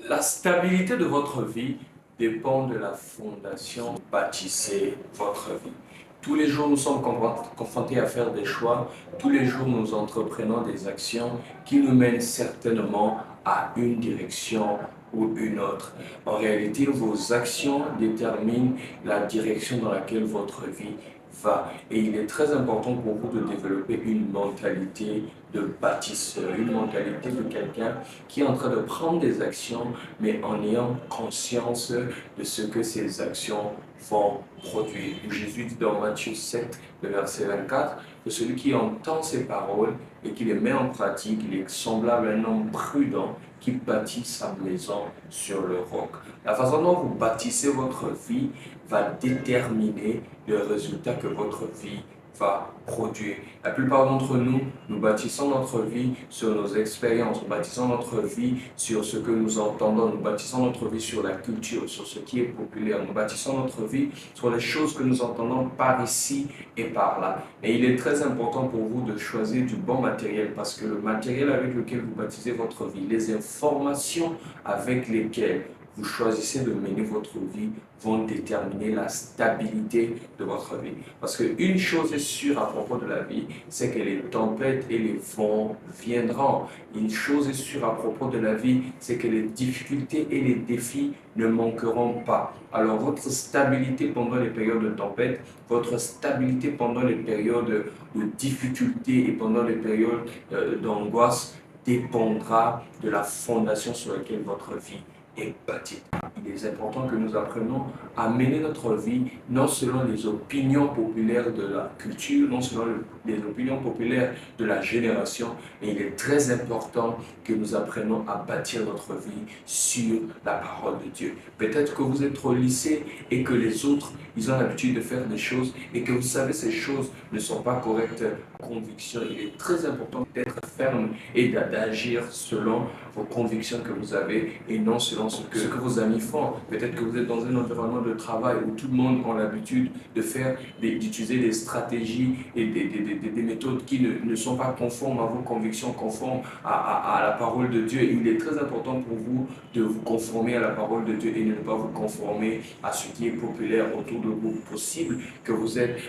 La stabilité de votre vie dépend de la fondation dont vous bâtissez votre vie. Tous les jours, nous sommes confrontés à faire des choix. Tous les jours, nous entreprenons des actions qui nous mènent certainement à une direction ou une autre. En réalité, vos actions déterminent la direction dans laquelle votre vie va. Et il est très important pour vous de développer une mentalité de bâtisseur, une mentalité de quelqu'un qui est en train de prendre des actions, mais en ayant conscience de ce que ces actions vont produire. Jésus dit dans Matthieu 7, le verset 24, que celui qui entend ces paroles et qui les met en pratique, il est semblable à un homme prudent qui bâtit sa maison sur le roc. La façon dont vous bâtissez votre vie va déterminer le résultat que votre vie va produire. La plupart d'entre nous, nous bâtissons notre vie sur nos expériences, nous bâtissons notre vie sur ce que nous entendons, nous bâtissons notre vie sur la culture, sur ce qui est populaire, nous bâtissons notre vie sur les choses que nous entendons par ici et par là. Et il est très important pour vous de choisir du bon matériel parce que le matériel avec lequel vous bâtissez votre vie, les informations avec lesquelles vous choisissez de mener votre vie vont déterminer la stabilité de votre vie. Parce qu'une chose est sûre à propos de la vie, c'est que les tempêtes et les vents viendront. Une chose est sûre à propos de la vie, c'est que les difficultés et les défis ne manqueront pas. Alors votre stabilité pendant les périodes de tempête, votre stabilité pendant les périodes de difficulté et pendant les périodes d'angoisse dépendra de la fondation sur laquelle votre vie est bâtie. Il est important que nous apprenions à mener notre vie non selon les opinions populaires de la culture, non selon les opinions populaires de la génération, mais il est très important que nous apprenions à bâtir notre vie sur la parole de Dieu. Peut-être que vous êtes au lycée et que les autres, ils ont l'habitude de faire des choses et que vous savez ces choses ne sont pas correctes. Convictions, il est très important d'être ferme et d'agir selon vos convictions que vous avez et non selon ce que vos amis font. Peut-être que vous êtes dans un environnement de travail où tout le monde a l'habitude d'utiliser des stratégies et des méthodes qui ne sont pas conformes à vos convictions, conformes à la parole de Dieu. Et il est très important pour vous de vous conformer à la parole de Dieu et de ne pas vous conformer à ce qui est populaire autour de vous. Possible que vous êtes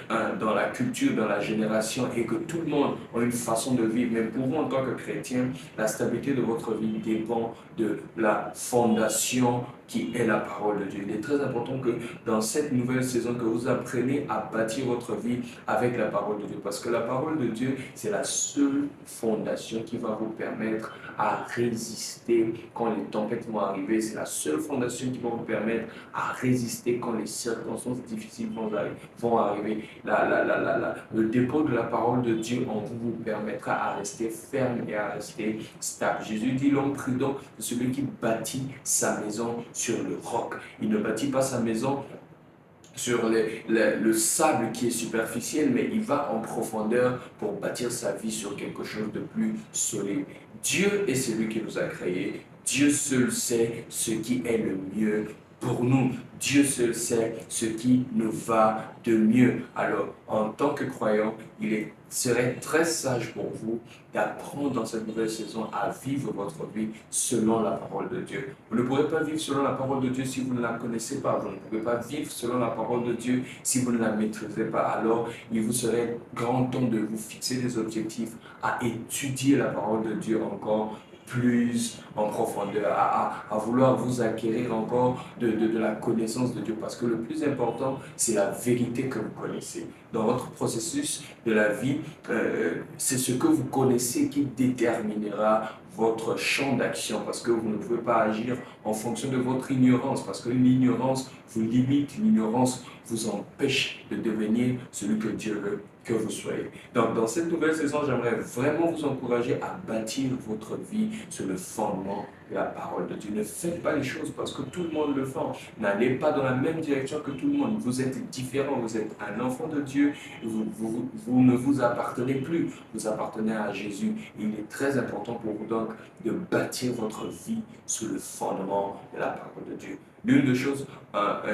dans la culture, dans la génération et que tout le monde a une façon de vivre. Mais pour vous, en tant que chrétien, la stabilité de votre vie dépend de la fondation qui est la parole de Dieu. Il est très important que dans cette nouvelle saison, que vous appreniez à bâtir votre vie avec la parole de Dieu. Parce que la parole de Dieu, c'est la seule fondation qui va vous permettre à résister quand les tempêtes vont arriver. C'est la seule fondation qui va vous permettre à résister quand les circonstances difficiles vont arriver. Le dépôt de la parole de Dieu en vous vous permettra à rester ferme et à rester stable. Jésus dit l'homme prudent, c'est celui qui bâtit sa maison sur le roc. Il ne bâtit pas sa maison sur le sable qui est superficiel, mais il va en profondeur pour bâtir sa vie sur quelque chose de plus solide. Dieu est celui qui nous a créés. Dieu seul sait ce qui est le mieux pour nous. Dieu seul sait ce qui nous va de mieux. Alors, en tant que croyant, serait très sage pour vous d'apprendre dans cette nouvelle saison à vivre votre vie selon la parole de Dieu. Vous ne pourrez pas vivre selon la parole de Dieu si vous ne la connaissez pas. Vous ne pouvez pas vivre selon la parole de Dieu si vous ne la maîtrisez pas. Alors, il vous serait grand temps de vous fixer des objectifs, à étudier la parole de Dieu encore plus en profondeur, à vouloir vous acquérir encore de la connaissance de Dieu. Parce que le plus important, c'est la vérité que vous connaissez. Dans votre processus de la vie, c'est ce que vous connaissez qui déterminera votre champ d'action, parce que vous ne pouvez pas agir en fonction de votre ignorance, parce que l'ignorance vous limite, l'ignorance vous empêche de devenir celui que Dieu veut que vous soyez. Donc, dans cette nouvelle saison, j'aimerais vraiment vous encourager à bâtir votre vie sur le fondement de la parole de Dieu. Ne faites pas les choses parce que tout le monde le fait. N'allez pas dans la même direction que tout le monde. Vous êtes différent, vous êtes un enfant de Dieu, vous ne vous appartenez plus, vous appartenez à Jésus. Il est très important pour vous donc de bâtir votre vie sur le fondement de la parole de Dieu. L'une des choses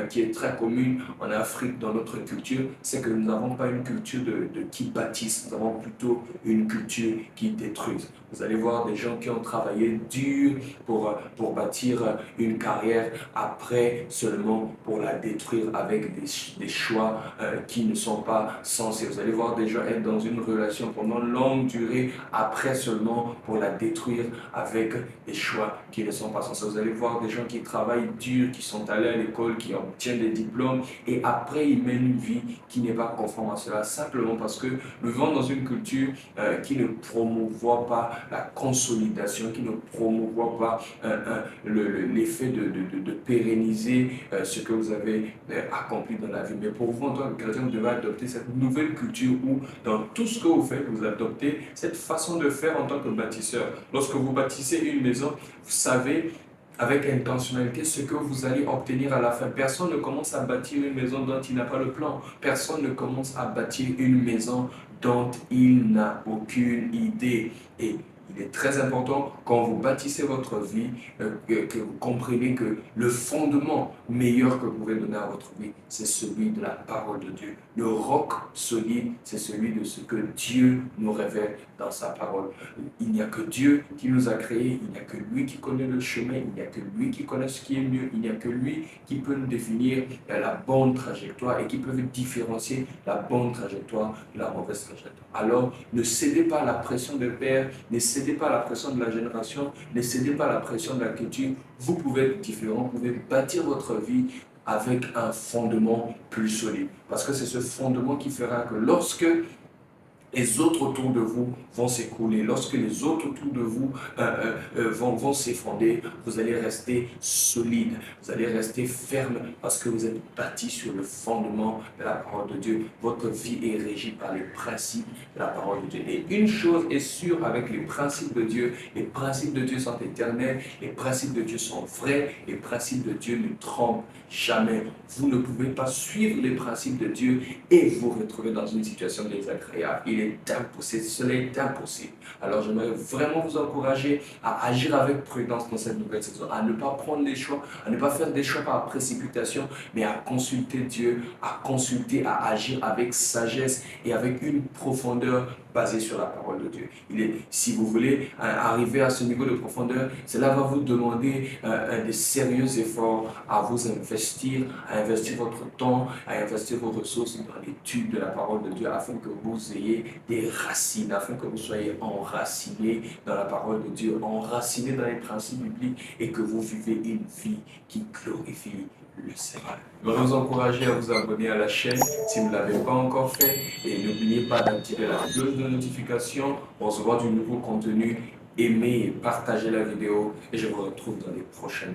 qui est très commune en Afrique dans notre culture, c'est que nous n'avons pas une culture de qui bâtisse, nous avons plutôt une culture qui détruit. Vous allez voir des gens qui ont travaillé dur pour bâtir une carrière après seulement pour la détruire avec des choix qui ne sont pas sensés. Vous allez voir des gens être dans une relation pendant longue durée après seulement pour la détruire avec des choix qui ne sont pas sensés. Vous allez voir des gens qui travaillent dur, qui sont allés à l'école, qui obtiennent des diplômes et après ils mènent une vie qui n'est pas conforme à cela simplement parce que nous vivons dans une culture qui ne promouvoit pas la consolidation, qui ne promouvoit pas l'effet de pérenniser ce que vous avez accompli dans la vie. Mais pour vous, en tant que chrétien, vous devez adopter cette nouvelle culture où, dans tout ce que vous faites, vous adoptez cette façon de faire en tant que bâtisseur. Lorsque vous bâtissez une maison, vous savez avec intentionnalité ce que vous allez obtenir à la fin. Personne ne commence à bâtir une maison dont il n'a pas le plan. Personne ne commence à bâtir une maison dont il n'a aucune idée. Et il est très important quand vous bâtissez votre vie que vous compreniez que le fondement meilleur que vous pouvez donner à votre vie, c'est celui de la parole de Dieu. Le roc solide, c'est celui de ce que Dieu nous révèle dans sa parole. Il n'y a que Dieu qui nous a créés, il n'y a que lui qui connaît le chemin, il n'y a que lui qui connaît ce qui est mieux, il n'y a que lui qui peut nous définir la bonne trajectoire et qui peut différencier la bonne trajectoire de la mauvaise trajectoire. Alors, ne cédez pas à la pression de père, ne cédez pas à la pression de la génération, ne cédez pas à la pression de la culture. Vous pouvez être différent, vous pouvez bâtir votre vie avec un fondement plus solide. Parce que c'est ce fondement qui fera que lorsque les autres autour de vous vont s'écrouler. Lorsque les autres autour de vous vont s'effondrer, vous allez rester solide, vous allez rester ferme parce que vous êtes bâti sur le fondement de la parole de Dieu. Votre vie est régie par les principes de la parole de Dieu. Et une chose est sûre avec les principes de Dieu, les principes de Dieu sont éternels, les principes de Dieu sont vrais, les principes de Dieu ne trompent jamais. Vous ne pouvez pas suivre les principes de Dieu et vous retrouver dans une situation désagréable. Il est impossible, cela est impossible. Alors j'aimerais vraiment vous encourager à agir avec prudence dans cette nouvelle saison, à ne pas prendre des choix, à ne pas faire des choix par précipitation, mais à consulter Dieu, à consulter, à agir avec sagesse et avec une profondeur basée sur la parole de Dieu. Si vous voulez arriver à ce niveau de profondeur, cela va vous demander de sérieux efforts à vous investir, à investir votre temps, à investir vos ressources dans l'étude de la parole de Dieu afin que vous ayez des racines, afin que vous soyez enracinés dans la parole de Dieu, enracinés dans les principes bibliques et que vous vivez une vie qui glorifie le Seigneur. Je vais vous encourager à vous abonner à la chaîne si vous ne l'avez pas encore fait et n'oubliez pas d'activer la cloche de notification pour recevoir du nouveau contenu. Aimez et partagez la vidéo et je vous retrouve dans les prochaines.